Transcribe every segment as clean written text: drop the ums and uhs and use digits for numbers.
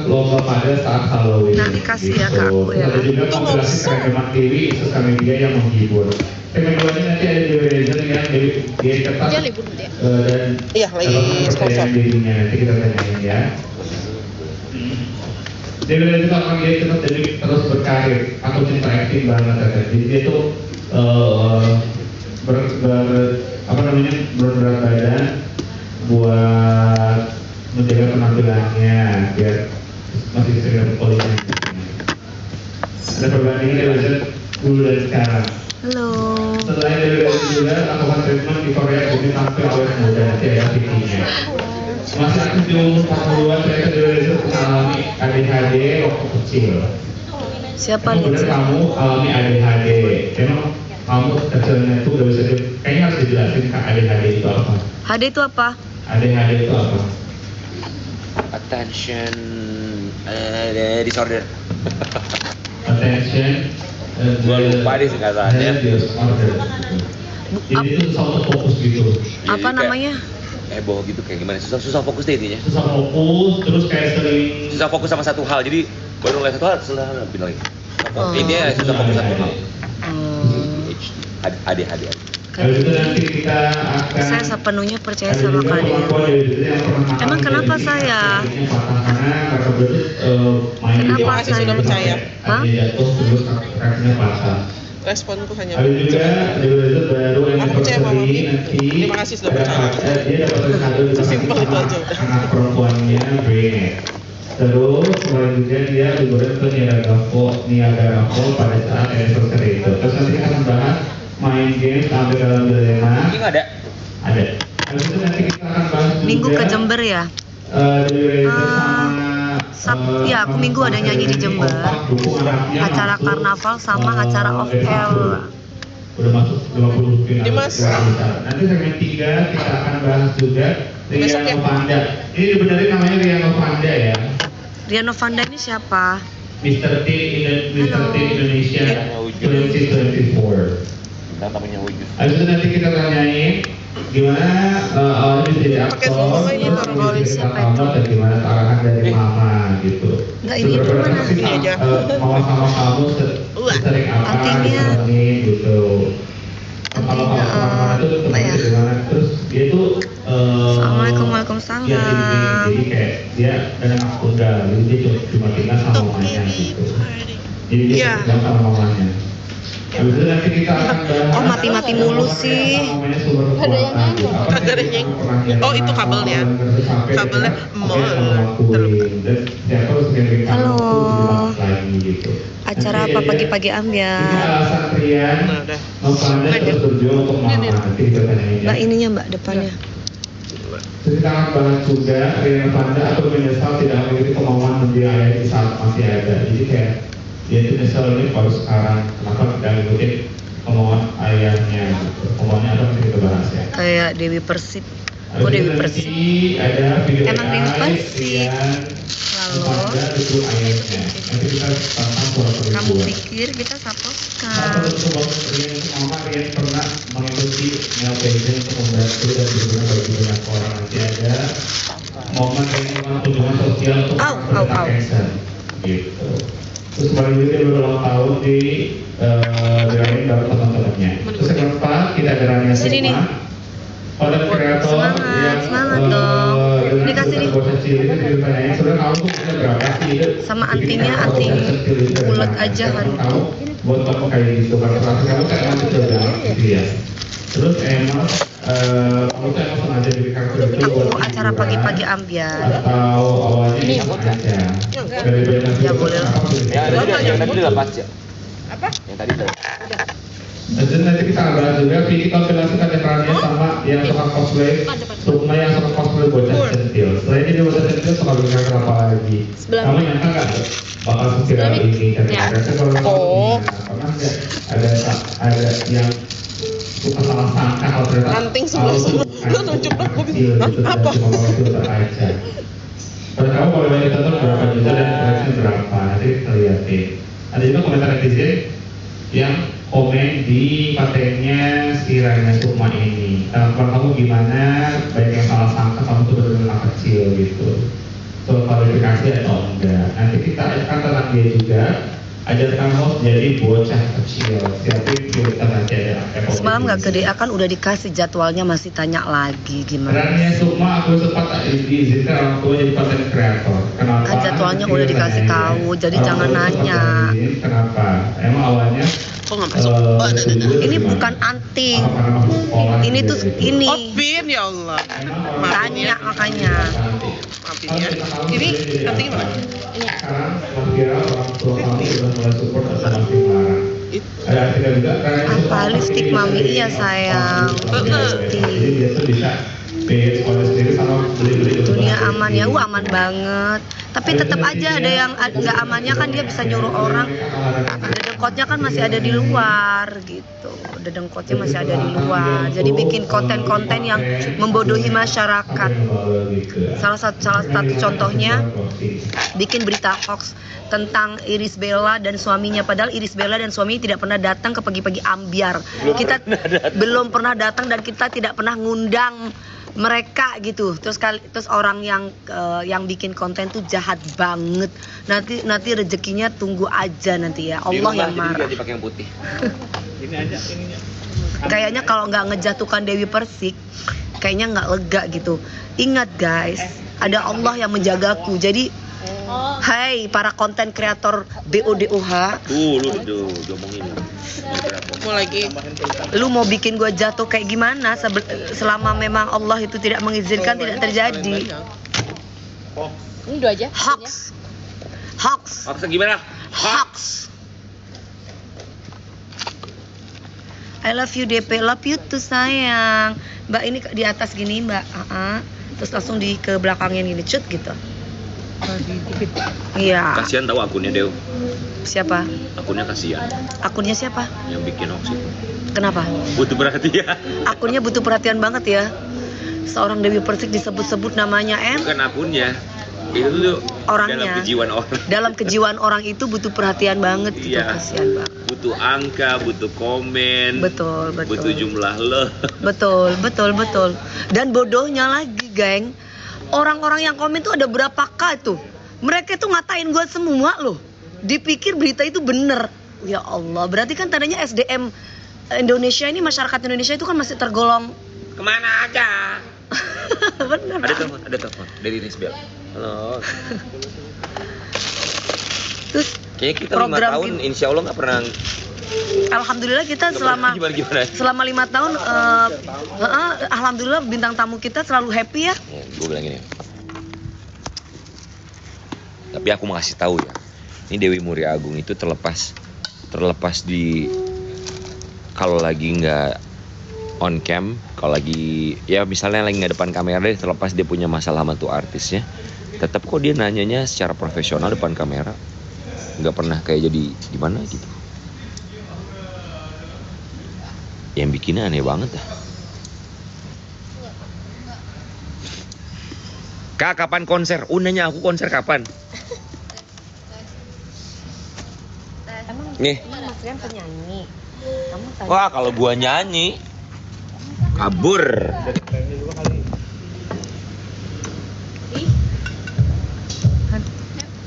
lomba pada saat Halloween. Nah, dikasih ya ke aku ya. Ada juga kompilasi seragam TV sosial media yang menghibur. Segmen kedua ini nanti ada Dewi Rezer yang dia ketat Dia libur nanti ya? dan Iya, lagi sponsor. dirinya nanti kita tanyain ya. Dewi Rezer orang dia tetap jadi terus berkarir. Aku cinta acting banget kan. Jadi dia tuh berberat badan buat menjaga penampilannya biar masih sering berpolitik. Ada perbandingan Dewi Rezer dulu dan sekarang. Halo. Setelah Dewi Rezer juga lakukan treatment di Korea demi tampil awet muda nanti ada PT-nya. Masih aktif di umur 40-an, ternyata Dewi Rezer mengalami ADHD waktu kecil. Siapa nih? Kemudian kamu alami ADHD. Memang kamu kecilnya itu udah bisa kayaknya harus dijelasin Kak ADHD itu apa? HD itu apa? ADHD itu apa? Attention disorder. Attention. Gua lupa deh singkatannya. Disorder. Jadi itu susah untuk fokus gitu. Apa Jadi namanya? Heboh gitu kayak gimana? Susah fokus deh intinya. Susah fokus, terus kayak sering Susah fokus sama satu hal. Jadi baru mulai satu hal sudah pindah lagi. Oh. Intinya susah fokus satu hal. Hmm. ADHD. Habis itu nanti kita akan Saya sepenuhnya percaya sama kalian. Emang kenapa saya? Terima kasih sudah percaya. Hah? Responku hanya Habis juga Dewi Rezer baru Aku percaya sama Mami. nanti Terima kasih sudah percaya. Dia dapat kado Sesimpel itu aja udah. anak perempuannya Brene. Terus selanjutnya dia liburan ke Niagara Falls pada saat anniversary itu. Terus nanti kita akan bahas main game sampai dalam dilema. Ini nggak ada. Ada. Habis itu nanti kita akan bahas juga Minggu ke Jember ya? Dewi Rezer sama Ya, aku minggu ada nyanyi di Jember. Acara karnaval sama acara off air. Udah masuk 20 final. Dimas. Nanti segmen 3 kita akan bahas juga Besok ya. Riano Vanda. Ini dibenerin namanya Riano Vanda ya. Riano Vanda ini siapa? Mr. T Indonesia Halo. 2024. Kita tamunya wujud. Habis itu nanti kita tanyain gimana awalnya bisa jadi Pakai aktor, semua ini taruh bawah jadi siapa aktor, itu? dan gimana arahan dari mama gitu. Nggak, ini Seberapa gimana? sih, Ini aja. mama sama kamu sering apa Antingnya. ditemani gitu. Kalau Antingnya, mama itu apa temennya ya? gimana? Terus dia tuh Assalamualaikum, dia waalaikumsalam. jadi kayak dia anak tunggal, jadi dia cuma tinggal sama mamanya gitu. Jadi dia Iya. tinggal sama mamanya. Habis itu nanti kita akan bahas. Oh, mati-mati mulu sih. Ada yang nengok. Kagak ada yang nengok. Oh, itu kabelnya. Kabelnya Halo. Gitu. Acara apa pagi-pagi Ini ambiar? alasan Rian Nah, udah. Novanda terus berjuang untuk mama. Nanti kita tanyain ya. Mbak ininya mbak depannya. Terus kita akan bahas juga Rian Novanda atau menyesal tidak memiliki kemauan membiayai di saat masih ada. Jadi kayak dia itu nyesel ini baru sekarang kenapa tidak ngikutin kemauan ayahnya. Kemauannya apa nanti kita bahas ya. Kayak Dewi Persik. Habis Oh, Dewi itu Persik. nanti ada video Emang Dewi AI, Persik. Rian Lalu Novanda itu ayahnya. Nanti kita tentang suara kamu penipuan. pikir kita Nah, saposkan? terus buat Rian mama Rian pernah mengikuti Mel Pageant untuk membantu dan berguna bagi banyak orang. Nanti ada momen dengan kunjungan sosial untuk Au, penderita au, au. cancer gitu. Terus kemarin juga dia berulang tahun dirayain bareng teman-temannya. Terus yang keempat kita ada Rania Sini nih. Sukma, content creator Semangat, yang semangat dong. dengan Ini kasih nih. bocah cilik itu ditanyain sebenarnya kamu tuh punya berapa sih itu? Sama Bikin antingnya, apa anting bocah kecil itu dari bulat mana? aja, Karena kan. kamu buat kamu kayak gitu karena kamu kan emang kecil banget gitu ya. Terus emang kamu tuh emang sengaja jadi karakter itu Aku buat acara hiburan pagi-pagi ambiar. atau awalnya iseng aja dari banyak Ya, boleh lah. Yang tadi udah pas ya. Apa? Yang tadi udah. Dan nanti kita akan bahas juga Vicky kompilasi kontemporer sama yang suka cosplay, Sukma yang suka cosplay bocah centil. Selain ini bocah centil suka bikin karakter apa lagi? Sebelah Kamu mana? nyangka nggak bakal seviral ini? Ya. Kalau kamu Oh. pernah nggak ada yang suka salah sangka kalau ternyata Anting sebelah kamu tuh sana. bukan Lu tunjuk dong, gua kecil bingung. gitu, dan Apa? cuma mau filter aja. Pada kamu boleh banyak tonton berapa juta dan koleksi berapa? Nanti kita lihatin. Ada juga komentar netizen yang komen di kontennya si Rania Sukma ini. Kalau kamu gimana? Banyak yang salah sangka kamu tuh benar-benar anak kecil gitu. kualifikasi atau enggak. Nanti kita akan tenang dia juga. Ajarkan host jadi bocah kecil. Siapin filter nanti ada Semalam nggak ke DA kan udah dikasih jadwalnya, masih tanya lagi gimana. Perannya Sukma aku sempat diizinkan orang tua jadi content creator. Kenapa? Kan jadwalnya udah dikasih tahu, jadi jangan nanya. Kenapa? Emang awalnya Kok nggak masuk? Oh, ada. Ini bukan anting. Ini tuh ini. Oh, pin ya Allah. Tanya makanya. Maafin ya. Ini nanti gimana? Sekarang kira orang tua kamu sudah mulai support atau masih melarang? Ada artikel juga karena itu Apa lipstick mami? Iya sayang. Jadi dia tuh bisa pay sekolah sendiri sama beli-beli Dunia aman ya, aman banget. Tapi tetap aja ada yang nggak amannya kan, dia bisa nyuruh orang. Dedengkotnya kan masih ada di luar gitu. Dedengkotnya masih ada di luar. Jadi bikin konten-konten yang membodohi masyarakat. Salah satu contohnya bikin berita hoax tentang Irish Bella dan suaminya, padahal Irish Bella dan suaminya tidak pernah datang ke pagi-pagi ambyar. Kita belum pernah datang dan kita tidak pernah ngundang mereka gitu. Terus orang yang bikin konten tuh jahat banget. Nanti rezekinya tunggu aja nanti ya. Allah yang marah. Jadi pakai yang putih. Kayaknya kalau nggak ngejatuhkan Dewi Persik, kayaknya nggak lega gitu. Ingat guys, ada Allah yang menjagaku. Jadi, hai para konten kreator BODOH, Lu ngomongin. Mau lagi. lu mau bikin gua jatuh kayak gimana? Selama memang Allah itu tidak mengizinkan, tidak terjadi. Ini 2 aja. Hoax. Maksudnya gimana? Hoax. I love you DP, love you tuh sayang. Mbak ini di atas gini mbak, terus langsung ke belakangnya gini, cut gitu. Iya. Kasihan tahu akunnya Dew. Siapa? Akunnya kasihan. Akunnya siapa? Yang bikin hoax itu. Kenapa? Butuh perhatian. Akunnya butuh perhatian banget ya. Seorang Dewi Persik disebut-sebut namanya Bukan akunnya. Itu tuh orangnya. dalam kejiwaan orang. Dalam kejiwaan orang itu butuh perhatian banget gitu, Iya. kasihan banget. Butuh angka, butuh komen. Betul. Butuh jumlah lo. Betul. Dan bodohnya lagi, geng. Orang-orang yang komen tuh ada berapa K tuh? Mereka tuh ngatain gue semua loh. Dipikir berita itu bener. Ya Allah, berarti kan tandanya SDM Indonesia ini, masyarakat Indonesia itu kan masih tergolong Kemana aja? bener. Ada telepon dari Risbel. Halo. Terus Kayaknya kita 5 program tahun insya Allah nggak pernah. alhamdulillah kita selama Gimana? selama 5 tahun alhamdulillah bintang tamu kita selalu happy ya. Ya, gue bilang gini. Tapi aku mau kasih tahu ya. Ini Dewi Muria Agung itu terlepas di kalau lagi nggak on cam, kalau lagi ya misalnya lagi nggak depan kamera deh, terlepas dia punya masalah sama tuh artisnya, tetap kok dia nanyanya secara profesional depan kamera, nggak pernah kayak jadi gimana gitu. Yang bikinnya aneh banget dah. Kak, kapan konser? Nanya aku konser kapan? Nih. Mas Rian penyanyi. Kamu tanya. Wah, kalau gua nyanyi kabur.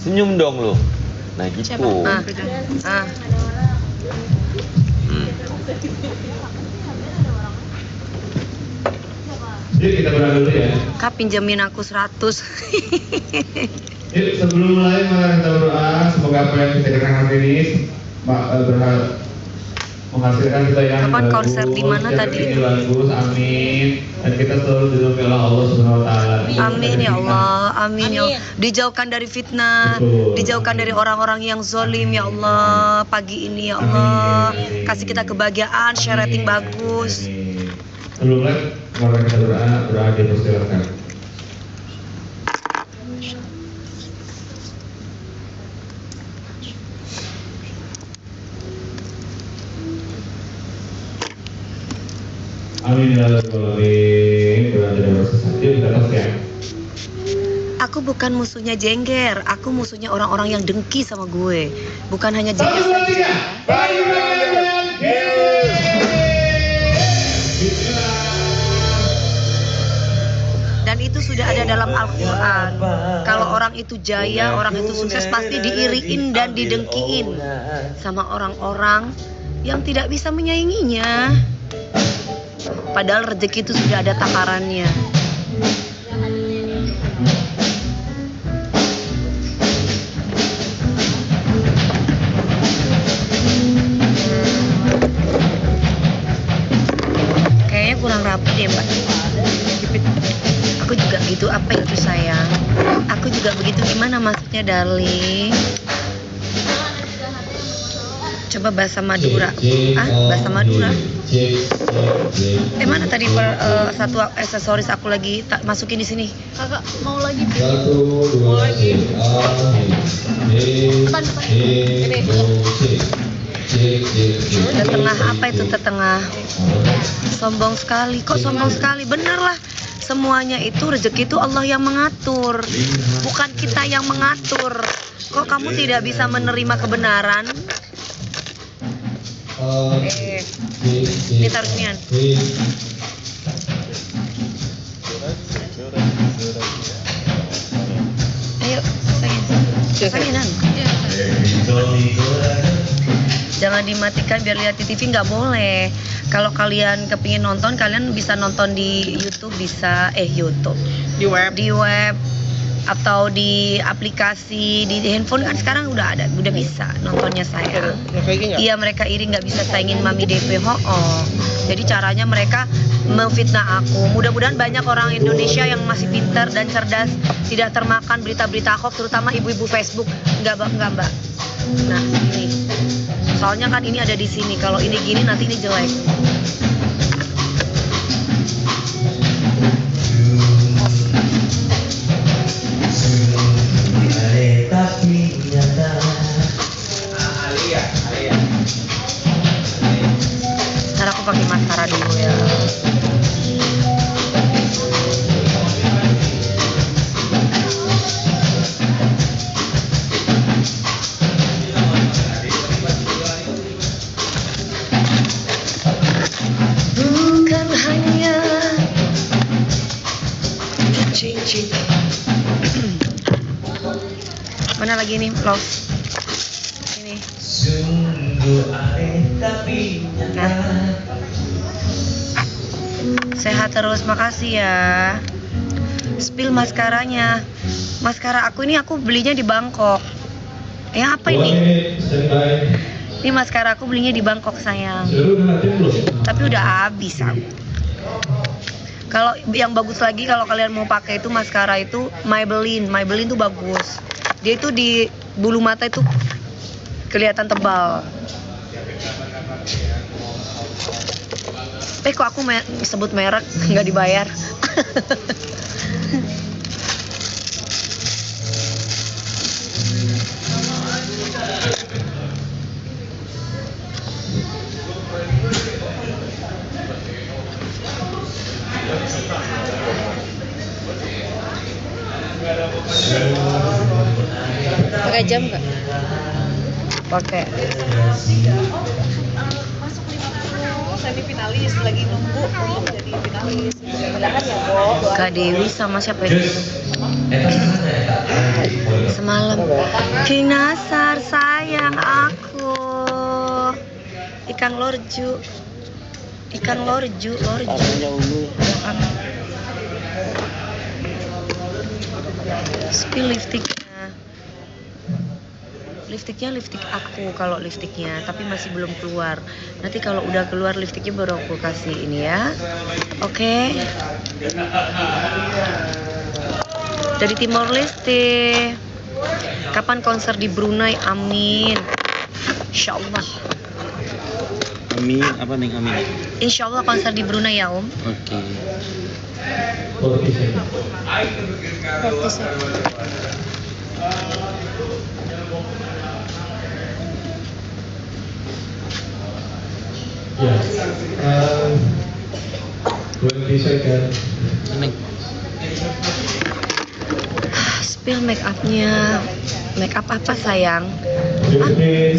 Senyum dong lo. Nah gitu. Yuk kita berangkat dulu ya. Kak pinjemin aku 100. Yuk sebelum mulai mari kita berdoa, semoga apa yang kita dengar hari ini berharap menghasilkan kita yang Kapan bagus, konser di mana yang tadi? ini bagus, amin. Dan kita selalu dilindungi oleh Allah Subhanahu Wa Taala. Amin ya Allah, amin ya Allah. Dijauhkan dari fitnah, Betul. dijauhkan dari orang-orang yang zolim ya Allah. Pagi ini ya Allah, Amin. kasih kita kebahagiaan, share rating bagus. Amin. Sebelumnya mari kita berdoa dipersilakan. Amin ya rabbal alamin. Berada di atas sesat. Yuk kita tos ya. Aku bukan musuhnya Jengger, aku musuhnya orang-orang yang dengki sama gue. Bukan hanya Jengger Satu, dua, saja. tiga. Bagi kalian. Dan Dan itu sudah ada dalam Al-Quran. Kalau orang itu jaya, orang itu sukses, pasti diiriin dan didengkiin sama orang-orang yang tidak bisa menyainginya. Padahal rezeki itu sudah ada takarannya. Kayaknya kurang rapi deh, Mbak. Aku juga gitu, apa itu sayang? Aku juga begitu, gimana maksudnya darling? Coba bahasa Madura. Bahasa Madura. Mana tadi satu aksesoris aku lagi masukin di sini. Kakak mau lagi? Mau lagi. Tetengah apa itu tetengah? Sombong sekali. Kok sombong sekali? Bener lah. Semuanya itu rezeki itu Allah yang mengatur, bukan kita yang mengatur. Kok kamu tidak bisa menerima kebenaran? Ini taruh sinian. Ayo, sayangan. Jangan dimatikan biar lihat di TV, nggak boleh. Kalau kalian kepingin nonton, kalian bisa nonton di YouTube, bisa YouTube Di web. atau di aplikasi di handphone kan sekarang udah ada, udah bisa nontonnya saya. Iya, mereka iri nggak bisa saingin Mami DP. Jadi caranya mereka memfitnah aku. Mudah-mudahan banyak orang Indonesia yang masih pintar dan cerdas, tidak termakan berita-berita hoax, terutama ibu-ibu Facebook. Enggak mbak. Nah ini, soalnya kan ini ada di sini. Kalau ini gini nanti ini jelek. Ntar aku pakai maskara dulu ya. Bukan hanya cincin. Mana lagi nih, love? Ini. Nah. Sehat terus, makasih ya. Spill maskaranya. Maskara aku ini aku belinya di Bangkok. Apa ini? Ini maskara aku belinya di Bangkok sayang. Tapi udah habis aku. Kalau yang bagus lagi kalau kalian mau pakai itu maskara itu Maybelline. Maybelline tuh bagus. Dia itu di bulu mata itu kelihatan tebal. Kok aku sebut merek nggak dibayar. Pakai jam nggak? Pakai. Semifinalis lagi nunggu jadi finalis. Mudah-mudahan ya, Bo. Kak Dewi sama siapa ini? Semalam. Kinasar sayang aku. Ikan lorju. Spill lipstiknya lipstik aku kalau lipstiknya, tapi masih belum keluar. Nanti kalau udah keluar lipstiknya baru aku kasih ini ya. Oke. Dari Timor Leste. Kapan konser di Brunei? Amin. Insyaallah. Amin, apa nih amin? Insyaallah konser di Brunei ya Om. Oke. Ya, 20 second. Neng. Spill make upnya. Make up apa sayang?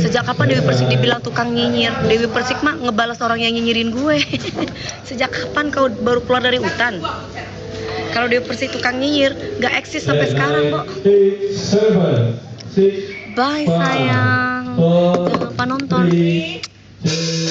Sejak kapan Dewi Persik dibilang tukang nyinyir? Dewi Persik mah ngebalas orang yang nyinyirin gue. Sejak kapan kau baru keluar dari hutan? Kalau di Persi tukang nyinyir, nggak eksis sampai sekarang kok. 7, 6, Bye sayang. Jangan lupa nonton. 3, 2,